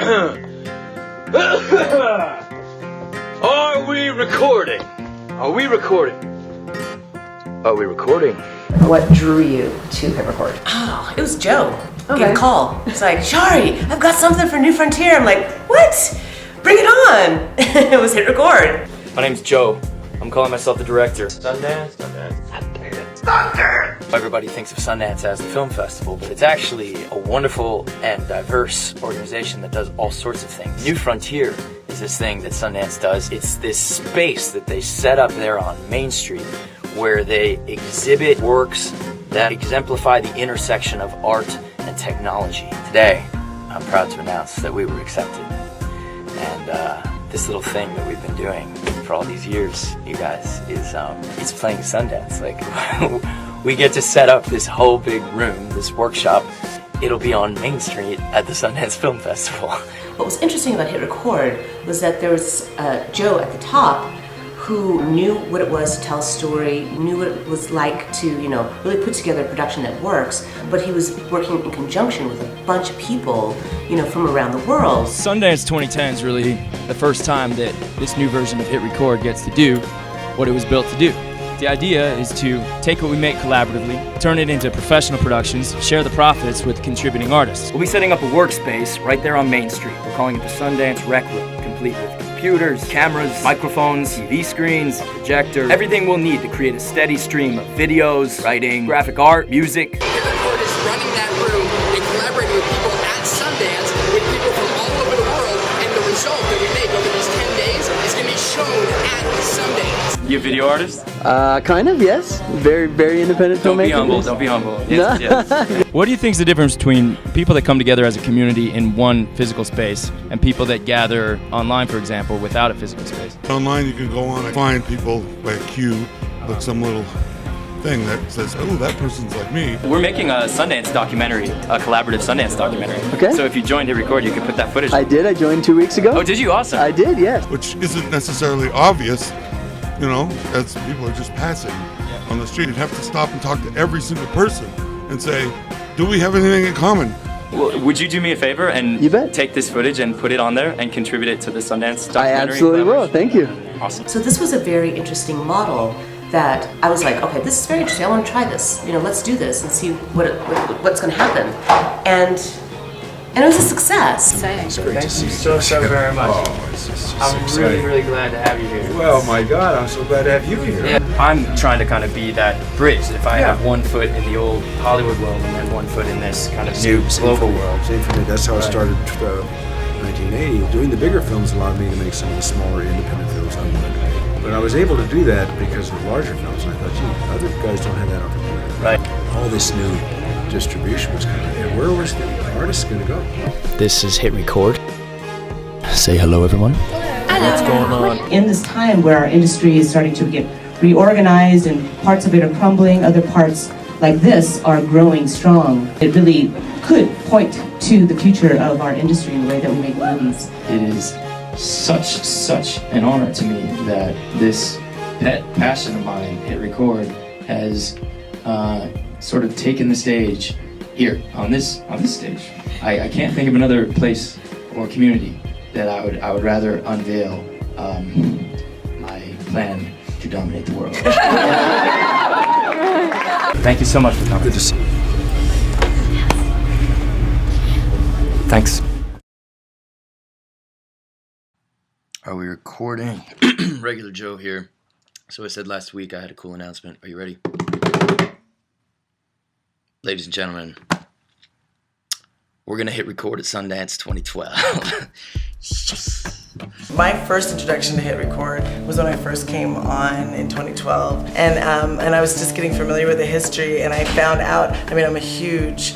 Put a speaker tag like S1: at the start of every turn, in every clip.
S1: Are we recording? Are we recording? Are we recording?
S2: What drew you to Hitrecord?
S3: Oh, it was Joe.
S2: Okay.
S3: Gave a call. It's like, Shari, I've got something for New Frontier. I'm like, what? Bring it on. It was Hitrecord.
S4: My name's Joe. I'm calling myself the director. Sundance. Everybody thinks of Sundance as the film festival, but it's actually a wonderful and diverse organization that does all sorts of things. New Frontier is this thing that Sundance does. It's this space that they set up there on Main Street where they exhibit works that exemplify the intersection of art and technology. Today, I'm proud to announce that we were accepted. And this little thing that we've been doing for all these years, you guys, is it's playing Sundance. Like, we get to set up this whole big room, this workshop. It'll be on Main Street at the Sundance Film Festival.
S3: What was interesting about Hitrecord was that there was Joe at the top who knew what it was to tell a story, knew what it was like to, really put together a production that works, but he was working in conjunction with a bunch of people, from around the world.
S5: Sundance 2010 is really the first time that this new version of Hitrecord gets to do what it was built to do. The idea is to take what we make collaboratively, turn it into professional productions, share the profits with contributing artists.
S4: We'll be setting up a workspace right there on Main Street. We're calling it the Sundance Rec Room, complete with computers, cameras, microphones, TV screens, a projector, everything we'll need to create a steady stream of videos, writing, graphic art, music.
S6: Hitrecord is running that room and collaborating with people at Sundance, with people from all over the world, and the result that we make over these 10 days is going to be shown at Sundance.
S4: You a video artist?
S7: Kind of, yes. Very, very independent filmmaker.
S4: Don't be humble. Yes, yes.
S5: What do you think is the difference between people that come together as a community in one physical space and people that gather online, for example, without a physical space?
S8: Online you can go on and find people by a queue, like some little thing that says, oh, that person's like me.
S4: We're making a Sundance documentary, a collaborative Sundance documentary.
S7: Okay.
S4: So if you joined Hitrecord, you could put that footage.
S7: I did. I joined 2 weeks ago.
S4: Oh, did you? Awesome.
S7: I did, yes.
S8: Which isn't necessarily obvious, as people are just passing on the street. You'd have to stop and talk to every single person and say, do we have anything in common?
S4: Well, would you do me a favor and
S7: You bet.
S4: take this footage and put it on there and contribute it to the Sundance documentary?
S7: I absolutely will. Thank you.
S4: Awesome.
S3: So this was a very interesting model that I was like, okay, this is very interesting. I want to try this. Let's do this and see what's going to happen. And it was a success.
S4: Thank you so very much. I'm really glad to have you here.
S1: Well, my God, I'm so glad to have you here.
S4: Yeah, I'm trying to kind of be that bridge. If I have one foot in the old Hollywood world and then one foot in this kind of new global world.
S9: Same for me. That's how I started 1980. Doing the bigger films allowed me to make some of the smaller independent films I wanted. But I was able to do that because of larger films. And I thought, gee, other guys don't have that opportunity.
S4: Right.
S9: All this new distribution was coming in. Where was the artists going to go?
S4: This is Hitrecord. Say hello, everyone.
S3: Hello.
S4: What's going on?
S10: In this time where our industry is starting to get reorganized and parts of it are crumbling, other parts like this are growing strong, it really could point to the future of our industry in the way that we make movies.
S5: It is such an honor to me that this pet passion of mine, Hitrecord, has sort of taken the stage here on this stage. I can't think of another place or community that I would rather unveil my plan to dominate the world. Thank you so much for coming.
S9: Good to see you.
S4: Thanks. Are we recording? Regular Joe here. So I said last week I had a cool announcement. Are you ready? Ladies and gentlemen, we're gonna hit record at Sundance 2012.
S3: My first introduction to Hitrecord was when I first came on in 2012, and I was just getting familiar with the history, and I found out. I'm a huge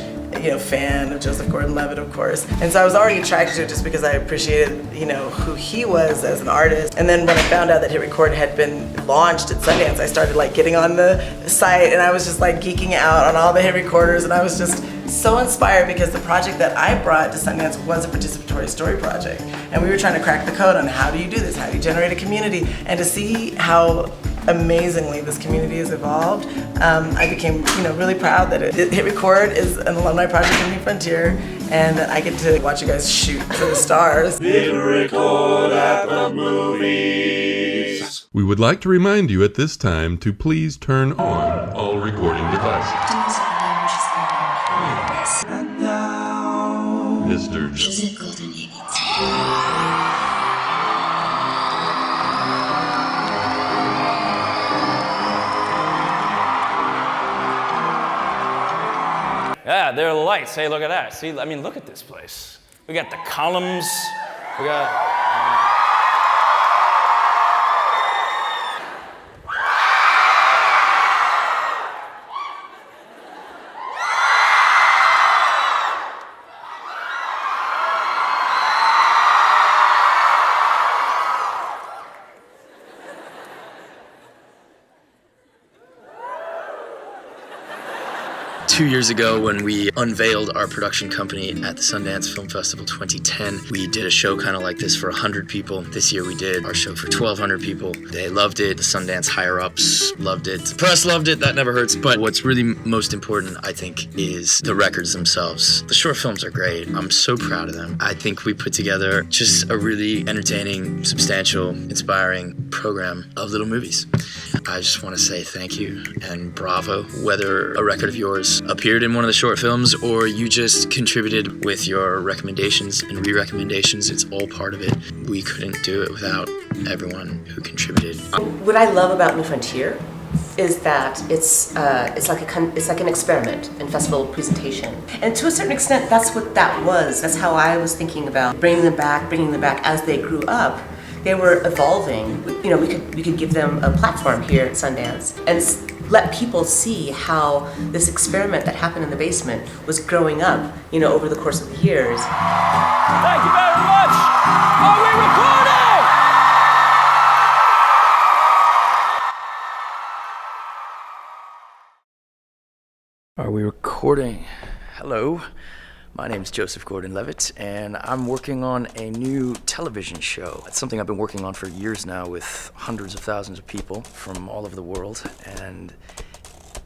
S3: fan of Joseph Gordon-Levitt, of course, and so I was already attracted to it just because I appreciated who he was as an artist. And then when I found out that Hitrecord had been launched at Sundance, I started getting on the site, and I was just geeking out on all the Hitrecorders, and I was just so inspired because the project that I brought to Sundance was a participatory story project, and we were trying to crack the code on how do you do this, how do you generate a community, and to see how amazingly this community has evolved. I became, really proud that Hitrecord is an alumni project of New Frontier, and that I get to watch you guys shoot for the stars.
S11: Hitrecord at the movies.
S12: We would like to remind you at this time to please turn on all recording devices.
S11: And now,
S12: Mr. Joseph
S11: Gordon-Levitt.
S13: Yeah, there are the lights. Hey, look at that. See, I mean, look at this place. We got the columns. We got...
S4: Two years ago, when we unveiled our production company at the Sundance Film Festival 2010, we did a show kind of like this for 100 people. This year we did our show for 1,200 people. They loved it. The Sundance higher-ups loved it. The press loved it. That never hurts. But what's really most important, I think, is the records themselves. The short films are great. I'm so proud of them. I think we put together just a really entertaining, substantial, inspiring program of little movies. I just want to say thank you and bravo. Whether a record of yours appeared in one of the short films or you just contributed with your recommendations and re-recommendations, it's all part of it. We couldn't do it without everyone who contributed.
S2: What I love about New Frontier is that it's like an experiment in festival presentation, and to a certain extent, that's what that was. That's how I was thinking about bringing them back as they grew up. They were evolving. We could give them a platform here at Sundance and let people see how this experiment that happened in the basement was growing up, over the course of the years.
S13: Thank you very much! Are we recording? Are we recording? Hello. My name is Joseph Gordon-Levitt, and I'm working on a new television show. It's something I've been working on for years now with hundreds of thousands of people from all over the world, and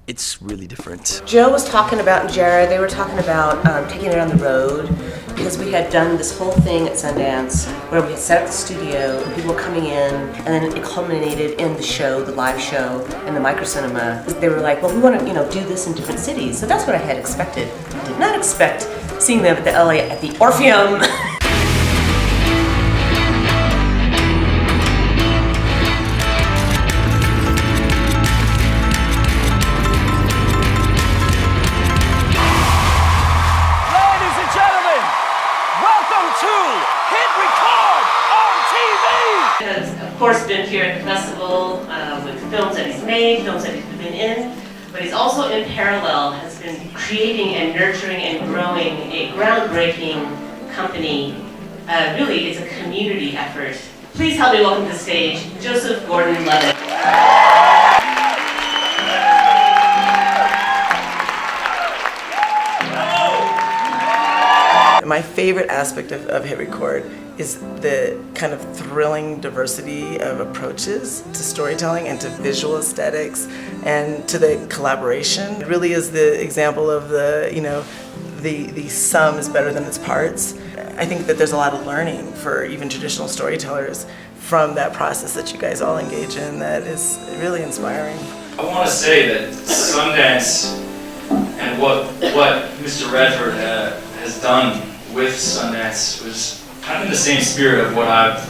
S13: it's really different.
S2: Joe was talking about, and Jared, they were talking about taking it on the road, because we had done this whole thing at Sundance where we had set up the studio, and people were coming in, and then it culminated in the show, the live show, and the microcinema. They were like, well, we want to, do this in different cities. So that's what I had expected. I did not expect seeing them at the LA at the Orpheum.
S13: Ladies and gentlemen, welcome to Hitrecord on TV!
S10: He has, of course, been here at the festival with films that he's made, films that he's been in, but he's also in parallel has been creating and nurturing and growing a groundbreaking company. Really, it's a community effort. Please help me welcome to the stage, Joseph Gordon-Levitt.
S3: My favorite aspect of Hitrecord is the kind of thrilling diversity of approaches to storytelling and to visual aesthetics and to the collaboration. It really is the example of the sum is better than its parts. I think that there's a lot of learning for even traditional storytellers from that process that you guys all engage in that is really inspiring.
S5: I want to say that Sundance and what Mr. Redford has done with Sundance was kind of in the same spirit of what I've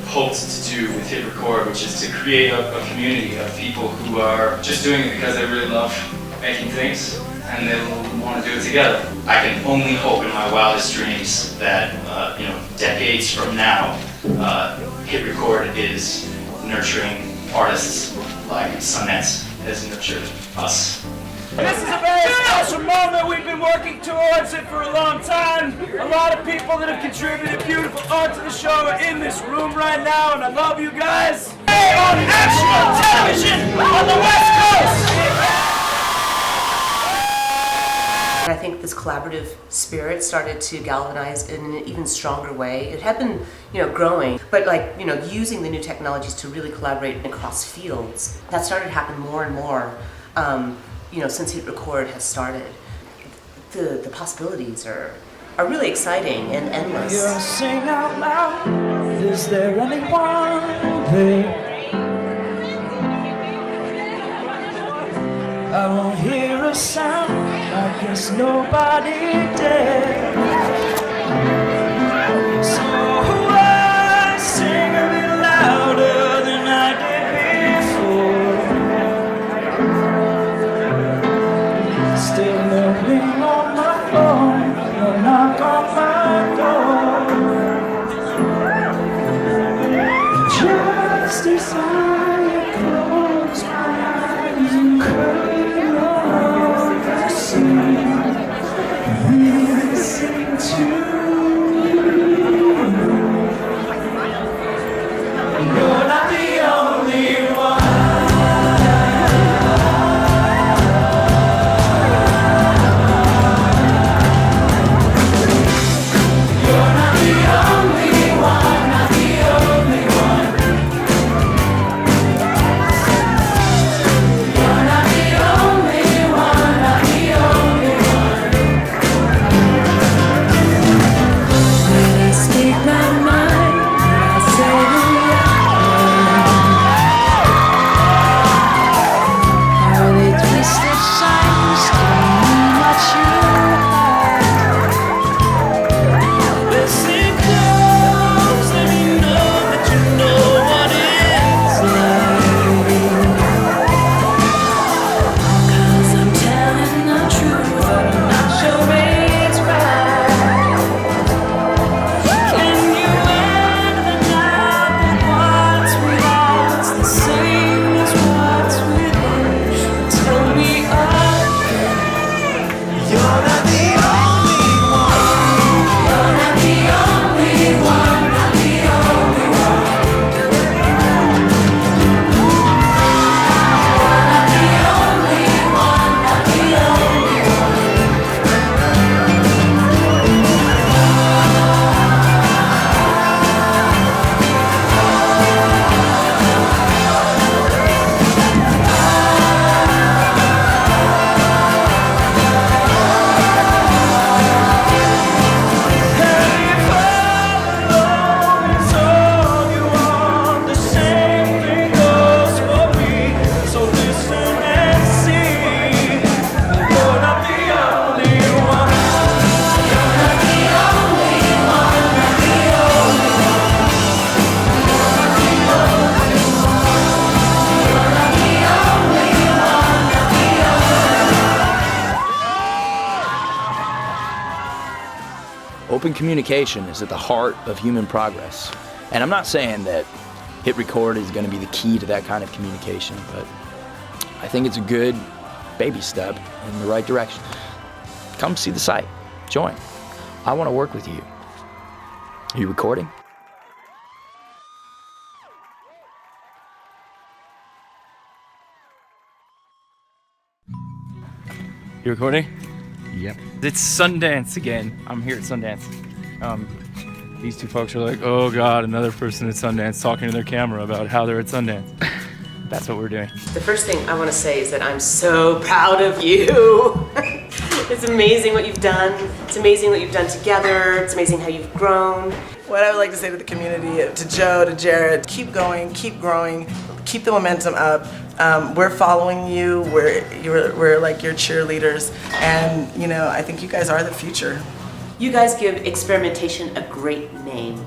S5: hoped to do with Hitrecord, which is to create a community of people who are just doing it because they really love making things and they want to do it together. I can only hope in my wildest dreams that decades from now, Hitrecord is nurturing artists like Sundance has nurtured us.
S13: This is a very special moment. We've been working towards it for a long time. A lot of people that have contributed beautiful art to the show are in this room right now, and I love you guys. Hey, on national television on the West Coast!
S2: And I think this collaborative spirit started to galvanize in an even stronger way. It had been, growing, but using the new technologies to really collaborate across fields. That started to happen more and more, since Hitrecord has started. The possibilities are really exciting and endless.
S11: You sing out loud. Is there anyone there? I won't hear a sound. I guess nobody dare. So I sing a bit louder than I did before. Still knocking on my phone, no knock on my door. Just as I close my eyes and curl around the sea, listen to you. You're not the only one.
S13: Open communication is at the heart of human progress. And I'm not saying that Hitrecord is going to be the key to that kind of communication, but I think it's a good baby step in the right direction. Come see the site. Join. I want to work with you. Are you recording?
S5: You recording?
S14: Yep.
S5: It's Sundance again. I'm here at Sundance. These two folks are like, oh God, another person at Sundance talking to their camera about how they're at Sundance. That's what we're doing.
S2: The first thing I want to say is that I'm so proud of you. It's amazing what you've done. It's amazing what you've done together. It's amazing how you've grown.
S3: What I would like to say to the community, to Joe, to Jared, keep going, keep growing, keep the momentum up. We're following you. We're like your cheerleaders, and I think you guys are the future.
S2: You guys give experimentation a great name.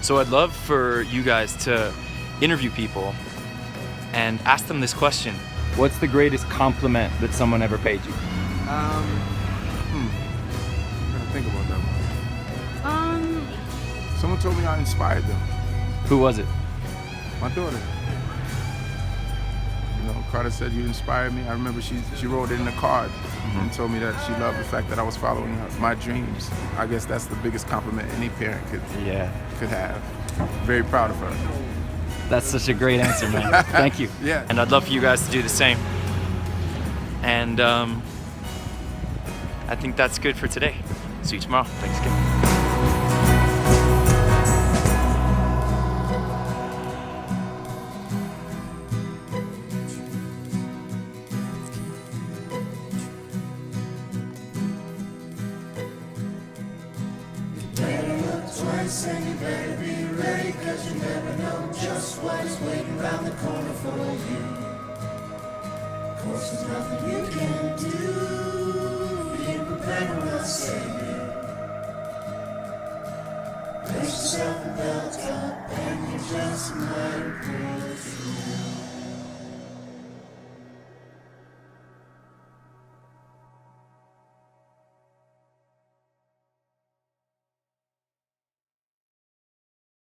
S5: So I'd love for you guys to interview people and ask them this question. What's the greatest compliment that someone ever paid you?
S14: I'm gonna think about that one. Someone told me I inspired them.
S5: Who was it?
S14: My daughter. Carter said, you inspired me. I remember she wrote it in a card and told me that she loved the fact that I was following my dreams. I guess that's the biggest compliment any parent could have. Very proud of her.
S13: That's such a great answer, man. Thank you.
S14: Yeah.
S13: And I'd love for you guys to do the same. And I think that's good for today. See you tomorrow. Thanks again.
S11: Twice and you better be ready, cause you never know just what is waiting around the corner for you. Of course there's nothing you can do, being prepared will not save you. Brace yourself and belt up, and you just might pull through.